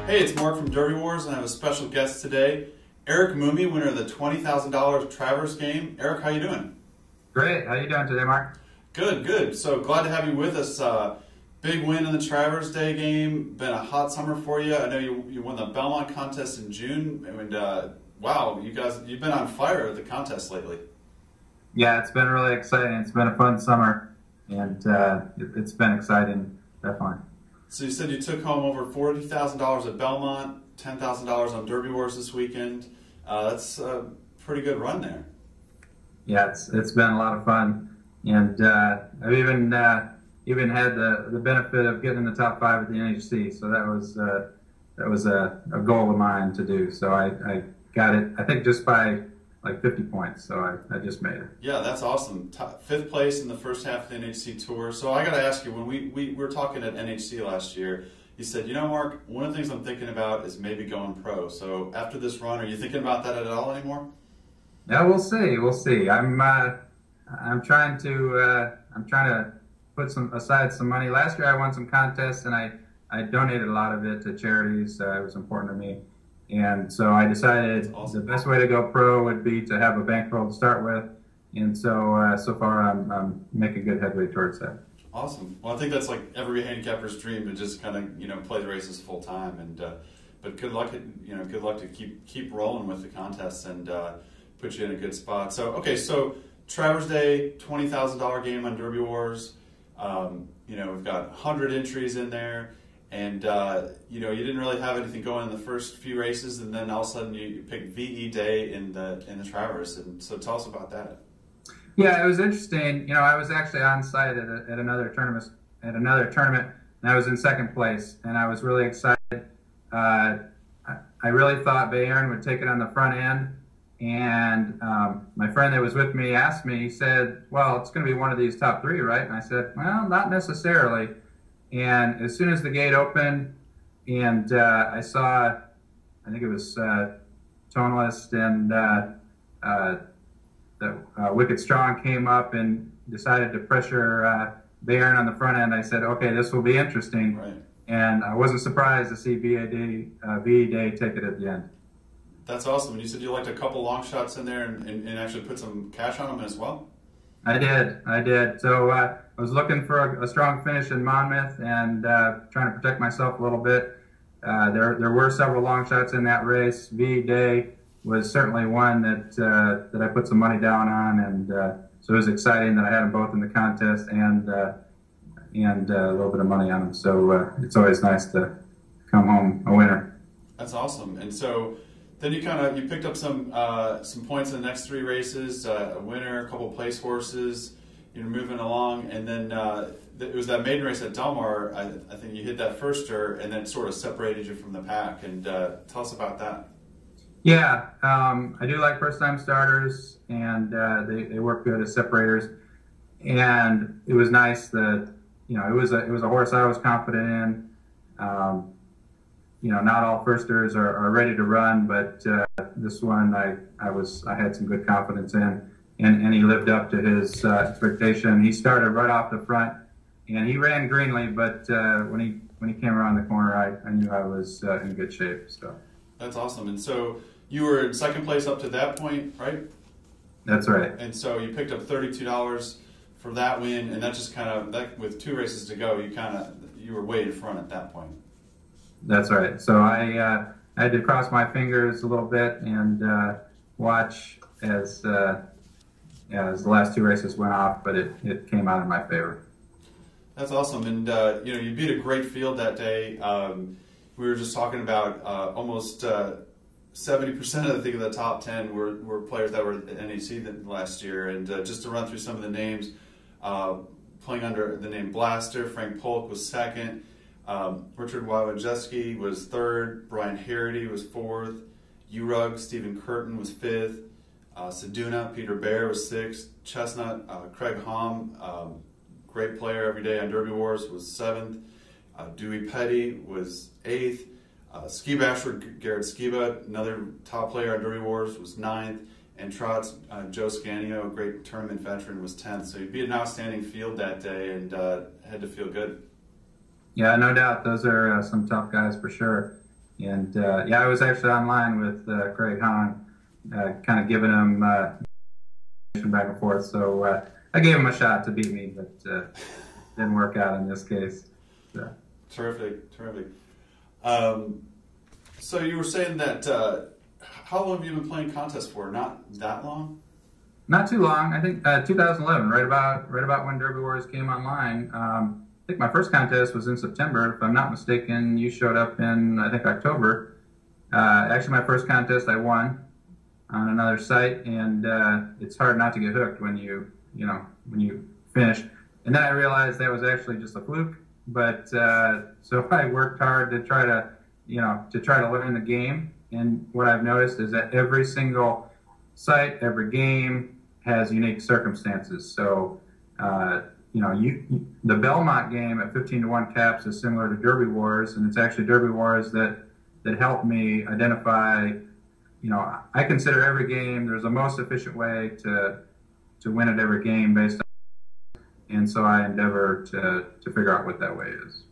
Hey, it's Mark from DerbyWars, and I have a special guest today, Eric Moomey, winner of the $20,000 Travers game. Eric, how you doing? Great. How you doing today, Mark? Good, good. So glad to have you with us. Big win in the Travers Day game. Been a hot summer for you. I know you won the Belmont contest in June, and wow, you've been on fire with the contest lately. Yeah, it's been really exciting. It's been a fun summer, and it's been exciting, definitely. So you said you took home over $40,000 at Belmont, $10,000 on DerbyWars this weekend. That's a pretty good run there. Yeah, it's been a lot of fun, and I've even had the benefit of getting in the top 5 at the NHC. So that was a goal of mine to do. So I got it, I think, just by like 50 points. So I just made it. Yeah, that's awesome. 5th place in the first half of the NHC Tour. So I got to ask you, when we were talking at NHC last year, you said, you know, Mark, one of the things I'm thinking about is maybe going pro. So after this run, are you thinking about that at all anymore? Yeah, we'll see. We'll see. I'm trying to put aside some money. Last year I won some contests, and I donated a lot of it to charities. It was important to me. And so I decided the best way to go pro would be to have a bankroll to start with. And so so far I'm making good headway towards that. Awesome. Well, I think that's like every handicapper's dream, to just kind of play the races full time. And but good luck to keep rolling with the contests and put you in a good spot. So okay, so Travers Day, $20,000 game on DerbyWars. We've got 100 entries in there. And, you didn't really have anything going in the first few races, and then all of a sudden you picked VE Day in the Travers. And so tell us about that. Yeah, it was interesting. I was actually on site at another tournament, and I was in 2nd place, and I was really excited. I really thought Bayern would take it on the front end, and my friend that was with me asked me, he said, well, it's going to be one of these top 3, right? And I said, well, not necessarily. And as soon as the gate opened, and I saw, I think it was Toneless and the Wicked Strong came up and decided to pressure Bayern on the front end, I said, okay, this will be interesting. Right. And I wasn't surprised to see VE Day take it at the end. That's awesome. And you said you liked a couple long shots in there and actually put some cash on them as well? I did. So I was looking for a strong finish in Monmouth and trying to protect myself a little bit. There were several long shots in that race. VE Day was certainly one that I put some money down on, and so it was exciting that I had them both in the contest and a little bit of money on them. So it's always nice to come home a winner. That's awesome. And so then you picked up some points in the next 3 races, a winner, a couple of place horses. You're moving along, and then it was that maiden race at Del Mar. I think you hit that firster, and then sort of separated you from the pack. And tell us about that. Yeah, I do like first-time starters, and they work good as separators. And it was nice that it was a horse I was confident in. Not all firsters are ready to run, but this one I had some good confidence in, and he lived up to his expectation. He started right off the front, and he ran greenly, but when he came around the corner, I knew I was in good shape. So that's awesome. And so you were in 2nd place up to that point, right? That's right. And so you picked up $32 for that win, and that just with 2 races to go, you were way in front at that point. That's right. So I had to cross my fingers a little bit and watch as the last 2 races went off, but it came out in my favor. That's awesome. And you beat a great field that day. We were just talking about almost 70% of the top 10 were players that were at NHC last year. And just to run through some of the names, playing under the name Blaster, Frank Polk was 2nd. Richard Wojciechowski was 3rd. Brian Harity was 4th. Urug, Stephen Curtin was 5th. Seduna, Peter Bear was 6th. Chestnut, Craig Hom, great player every day on DerbyWars, was 7th. Dewey Petty was 8th. Ski Basher, Garrett Skiba, another top player on DerbyWars, was 9th. and Trot's Joe Scanio, a great tournament veteran, was 10th. So you beat an outstanding field that day and had to feel good. Yeah, no doubt. Those are some tough guys for sure. And yeah, I was actually online with Craig Hahn, kind of giving him back and forth. So I gave him a shot to beat me, but didn't work out in this case. So. Terrific, terrific. So you were saying that, how long have you been playing contests for? Not that long? Not too long. I think 2011, right about when Derby Wars came online. I think my first contest was in September. If I'm not mistaken, you showed up in, I think, October. Actually, my first contest I won on another site, and it's hard not to get hooked when you finish. And then I realized that was actually just a fluke. But so I worked hard to try to learn the game. And what I've noticed is that every single site, every game has unique circumstances. So, the Belmont game at 15-to-1 caps is similar to Derby Wars, and it's actually Derby Wars that helped me identify. I consider every game there's a most efficient way to win at every game based on, and so I endeavor to figure out what that way is.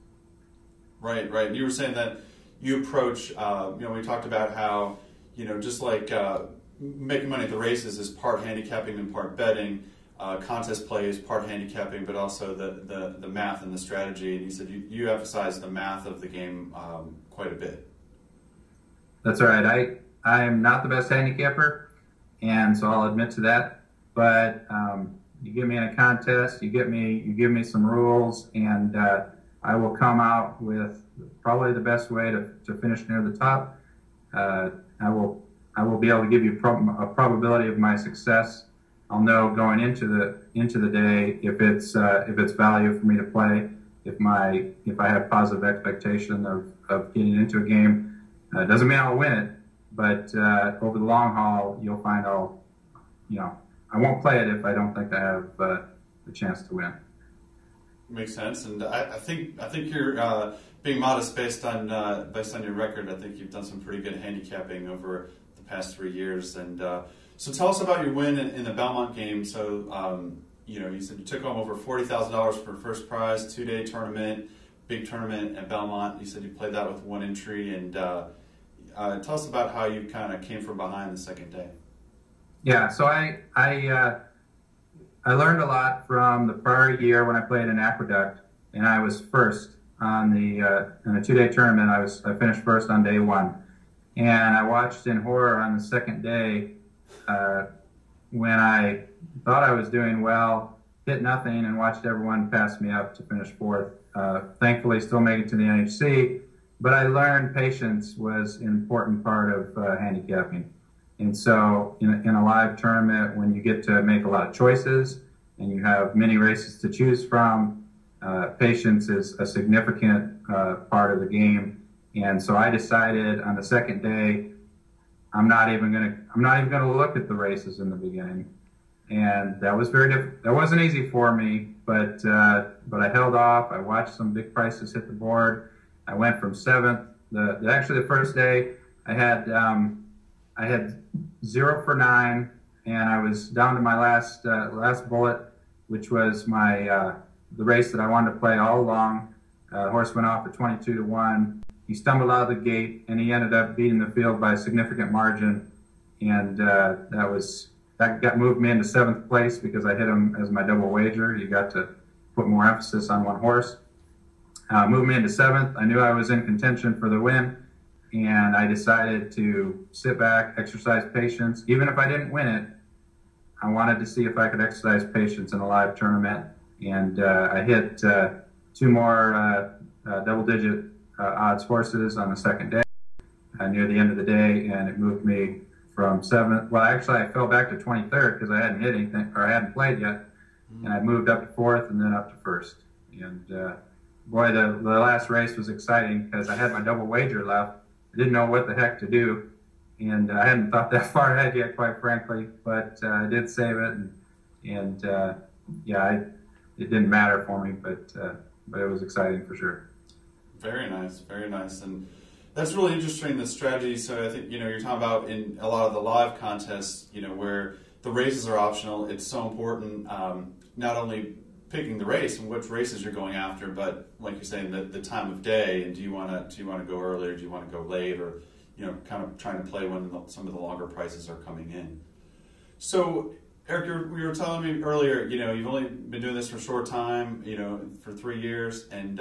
Right, right. You were saying that you approach. We talked about how just like making money at the races is part handicapping and part betting. Contest play is part handicapping, but also the math and the strategy. And you said you emphasize the math of the game quite a bit. That's right. I am not the best handicapper, and so I'll admit to that. But you get me in a contest, you give me some rules, and I will come out with probably the best way to finish near the top. I will be able to give you a probability of my success. I'll know going into the day if it's value for me to play. If I have positive expectation of getting into a game, doesn't mean I'll win it, but over the long haul, you'll find I won't play it if I don't think I have the chance to win. Makes sense, and I think you're being modest based on your record. I think you've done some pretty good handicapping over the past 3 years, and so tell us about your win in the Belmont game. So you said you took home over $40,000 for first prize, 2-day tournament, big tournament at Belmont. You said you played that with one entry, and tell us about how you kind of came from behind the second day. Yeah, so I learned a lot from the prior year when I played in Aqueduct, and I was first on in a 2-day tournament. I finished first on day one, and I watched in horror on the second day when I thought I was doing well, hit nothing, and watched everyone pass me up to finish fourth. Thankfully, still make it to the NHC, but I learned patience was an important part of handicapping. And so in a live tournament, when you get to make a lot of choices and you have many races to choose from, patience is a significant part of the game. And so I decided on the second day, I'm not even gonna look at the races in the beginning. And that was very difficult. That wasn't easy for me, but I held off. I watched some big prices hit the board. I went from 7th. Actually the first day I had 0 for 9, and I was down to my last bullet, which was the race that I wanted to play all along. Horse went off at 22-to-1. He stumbled out of the gate, and he ended up beating the field by a significant margin, and that moved me into 7th place because I hit him as my double wager. You got to put more emphasis on one horse. Moved me into 7th. I knew I was in contention for the win, and I decided to sit back, exercise patience. Even if I didn't win it, I wanted to see if I could exercise patience in a live tournament, and I hit 2 more double-digit odds horses on the second day near the end of the day, and it moved me from 7th. Well, actually, I fell back to 23rd because I hadn't hit anything, or I hadn't played yet, and I moved up to 4th and then up to 1st. And boy, the last race was exciting because I had my double wager left. I didn't know what the heck to do, and I hadn't thought that far ahead yet, quite frankly. But I did save it, and it didn't matter for me, but it was exciting for sure. Very nice, very nice. And That's really interesting, the strategy. So I think, you're talking about in a lot of the live contests, where the races are optional. It's so important, not only picking the race and which races you're going after, but like you're saying, the time of day, and do you want to go early, or do you want to go late, or kind of trying to play when some of the longer prices are coming in. So Eric, you were telling me earlier, you've only been doing this for a short time, for 3 years, and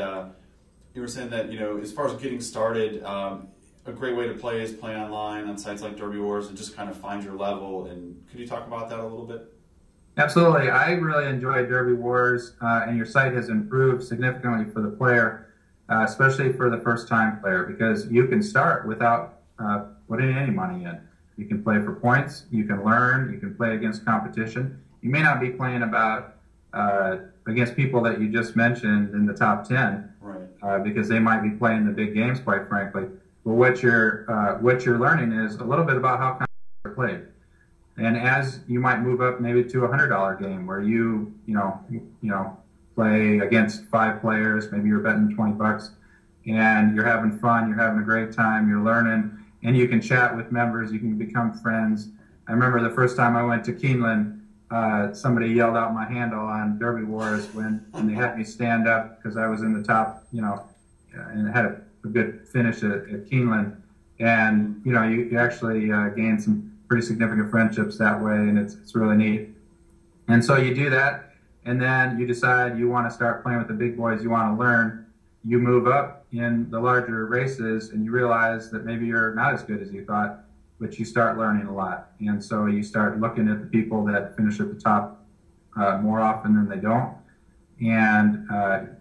you were saying that, as far as getting started, a great way to play is play online on sites like DerbyWars and just kind of find your level. And could you talk about that a little bit? Absolutely. I really enjoy DerbyWars, and your site has improved significantly for the player, especially for the first-time player, because you can start without putting any money in. You can play for points, you can learn, you can play against competition. You may not be playing against people that you just mentioned in the top 10, right? Because they might be playing the big games, quite frankly. But what you're learning is a little bit about how competitions are played. And as you might move up maybe to a $100 game where you play against 5 players, maybe you're betting $20, and you're having fun, you're having a great time, you're learning, and you can chat with members, you can become friends. I remember the first time I went to Keeneland, somebody yelled out my handle on DerbyWars when they had me stand up because I was in the top, and had a good finish at Keeneland. And, you actually gain some pretty significant friendships that way, and it's really neat. And so you do that, and then you decide you want to start playing with the big boys, you want to learn. You move up in the larger races, and you realize that maybe you're not as good as you thought, but you start learning a lot. And so you start looking at the people that finish at the top more often than they don't, and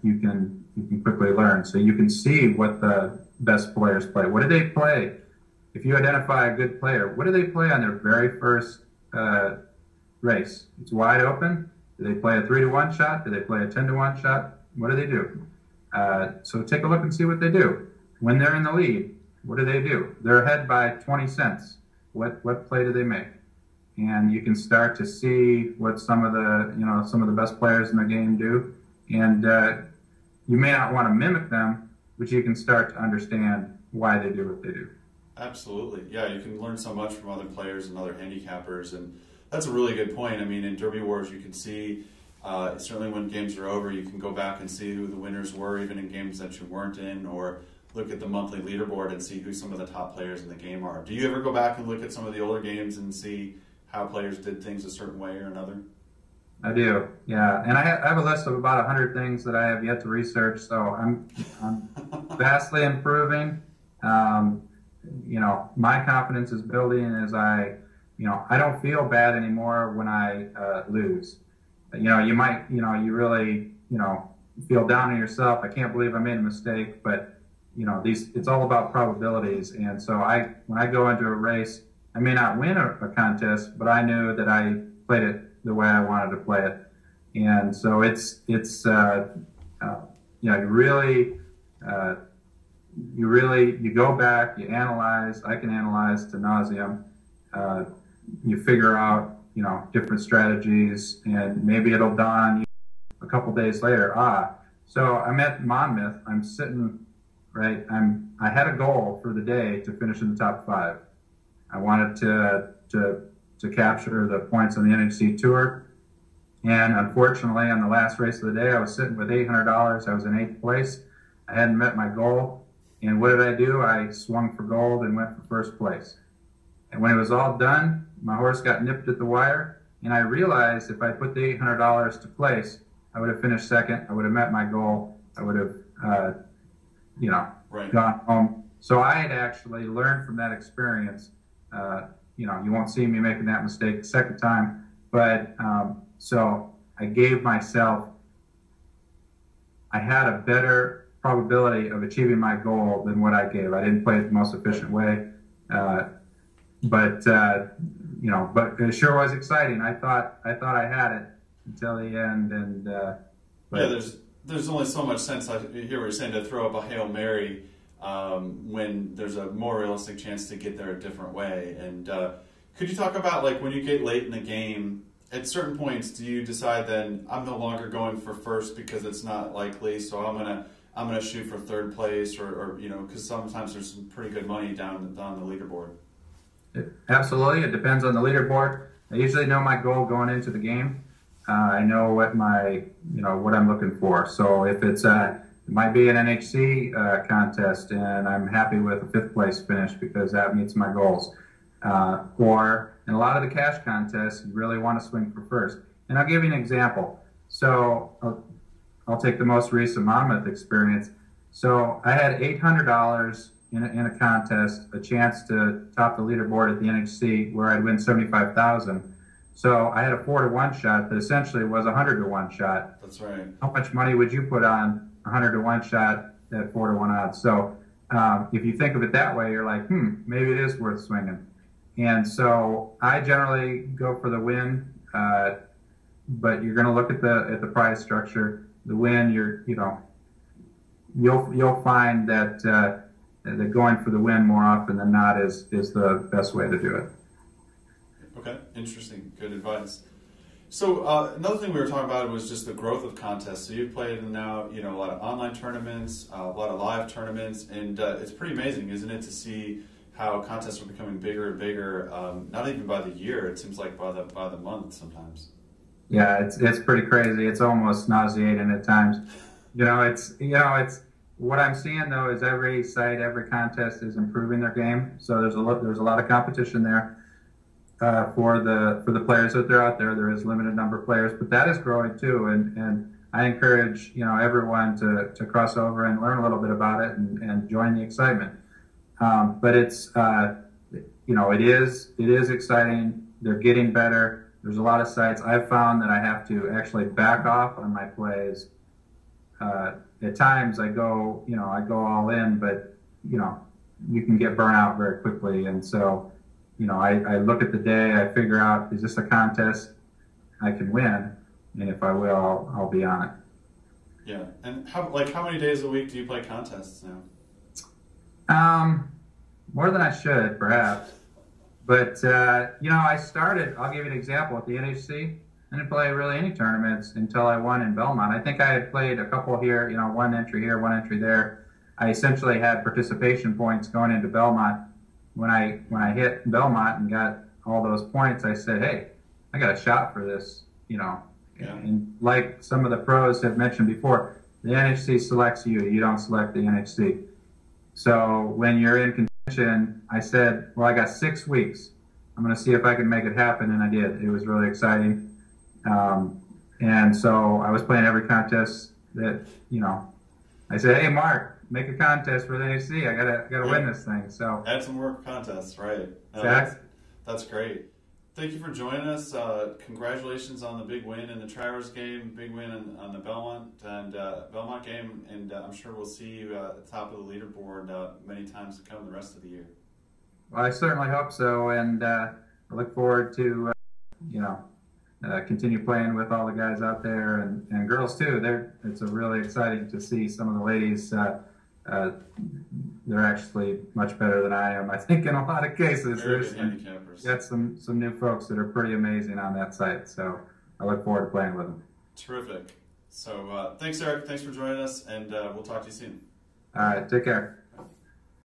you can quickly learn. So you can see what the best players play. What do they play? If you identify a good player, what do they play on their very first race? It's wide open. Do they play a 3-to-1 shot? Do they play a 10-to-1 shot? What do they do? So take a look and see what they do. When they're in the lead, what do they do? They're ahead by 20 cents. What play do they make? And you can start to see what some of the best players in the game do. And you may not want to mimic them, but you can start to understand why they do what they do. Absolutely. Yeah, you can learn so much from other players and other handicappers, and that's a really good point. I mean, in DerbyWars, you can see, certainly when games are over, you can go back and see who the winners were, even in games that you weren't in, or look at the monthly leaderboard and see who some of the top players in the game are. Do you ever go back and look at some of the older games and see how players did things a certain way or another? I do, yeah. And I have a list of about 100 things that I have yet to research, so I'm vastly improving. My confidence is building as I don't feel bad anymore when I lose. You might, you really, feel down on yourself. I can't believe I made a mistake, but it's all about probabilities. And so when I go into a race, I may not win a contest, but I knew that I played it the way I wanted to play it. And so you go back, you analyze. I can analyze to nauseam. You figure out, different strategies, and maybe it'll dawn on you a couple days later. So I'm at Monmouth. I'm sitting right. I had a goal for the day to finish in the top 5. I wanted to capture the points on the NHC Tour, and unfortunately, on the last race of the day, I was sitting with $800. I was in 8th place. I hadn't met my goal. And what did I do? I swung for gold and went for first place. And when it was all done, my horse got nipped at the wire, and I realized if I put the $800 to place, I would have finished second. I would have met my goal. I would have, right, gone home. So I had actually learned from that experience. You won't see me making that mistake the second time, but so I gave myself, I had a better probability of achieving my goal than what I gave. I didn't play it the most efficient way, but it sure was exciting. I thought I had it until the end, and there's only so much sense. I hear what you're saying, to throw up a Hail Mary when there's a more realistic chance to get there a different way. And could you talk about, like, when you get late in the game, at certain points, do you decide then I'm no longer going for first because it's not likely, so I'm I'm going to shoot for third place, or you know, because sometimes there's some pretty good money down the leaderboard. Absolutely, it depends on the leaderboard. I usually know my goal going into the game. I know what what I'm looking for. So if it might be an NHC contest, and I'm happy with a 5th place finish because that meets my goals. Or in a lot of the cash contests, you really want to swing for first. And I'll give you an example. So I'll take the most recent Monmouth experience. So I had $800 in a contest, a chance to top the leaderboard at the NHC where I'd win $75,000. So I had a 4-to-1 shot that essentially was a 100-to-1 shot. That's right. How much money would you put on a 100-to-1 shot at 4-to-1 odds? So if you think of it that way, you're like, maybe it is worth swinging. And so I generally go for the win, but you're going to look at the prize structure. The win, you'll find that that going for the win more often than not is the best way to do it. Okay, interesting. Good advice. So another thing we were talking about was just the growth of contests. So you've played in now, a lot of online tournaments, a lot of live tournaments, and it's pretty amazing, isn't it, to see how contests are becoming bigger and bigger. Not even by the year; it seems like by the month sometimes. Yeah, it's pretty crazy. It's almost nauseating at times. It's what I'm seeing though is every site, every contest is improving their game. So there's a lot of competition there. For the players that are out there. There is a limited number of players, but that is growing too. And I encourage everyone to cross over and learn a little bit about it and join the excitement. But it's it is exciting. They're getting better. There's a lot of sites. I've found that I have to actually back off on my plays. At times I go all in, but you can get burnt out very quickly, and so. I look at the day, I figure out, is this a contest I can win? And if I will, I'll be on it. Yeah. And how many days a week do you play contests now? More than I should, perhaps. But, I started, I'll give you an example, at the NHC. I didn't play really any tournaments until I won in Belmont. I think I had played a couple here, one entry here, one entry there. I essentially had participation points going into Belmont. When I hit Belmont and got all those points, I said, hey, I got a shot for this, Yeah. And like some of the pros have mentioned before, the NHC selects you. You don't select the NHC. So when you're in contention, I said, well, I got 6 weeks. I'm going to see if I can make it happen, and I did. It was really exciting. And so I was playing every contest that, I said, hey, Mark, make a contest for the NHC. I gotta win this thing. So add some more contests, right? Exactly. That's great. Thank you for joining us. Congratulations on the big win in the Travers game, big win on the Belmont game, and I'm sure we'll see you at the top of the leaderboard many times to come the rest of the year. Well, I certainly hope so, and I look forward to continue playing with all the guys out there and girls too. It's really exciting to see some of the ladies. They're actually much better than I am. I think in a lot of cases, there's got some new folks that are pretty amazing on that site. So I look forward to playing with them. Terrific. So thanks, Eric. Thanks for joining us, and we'll talk to you soon. All right. Take care.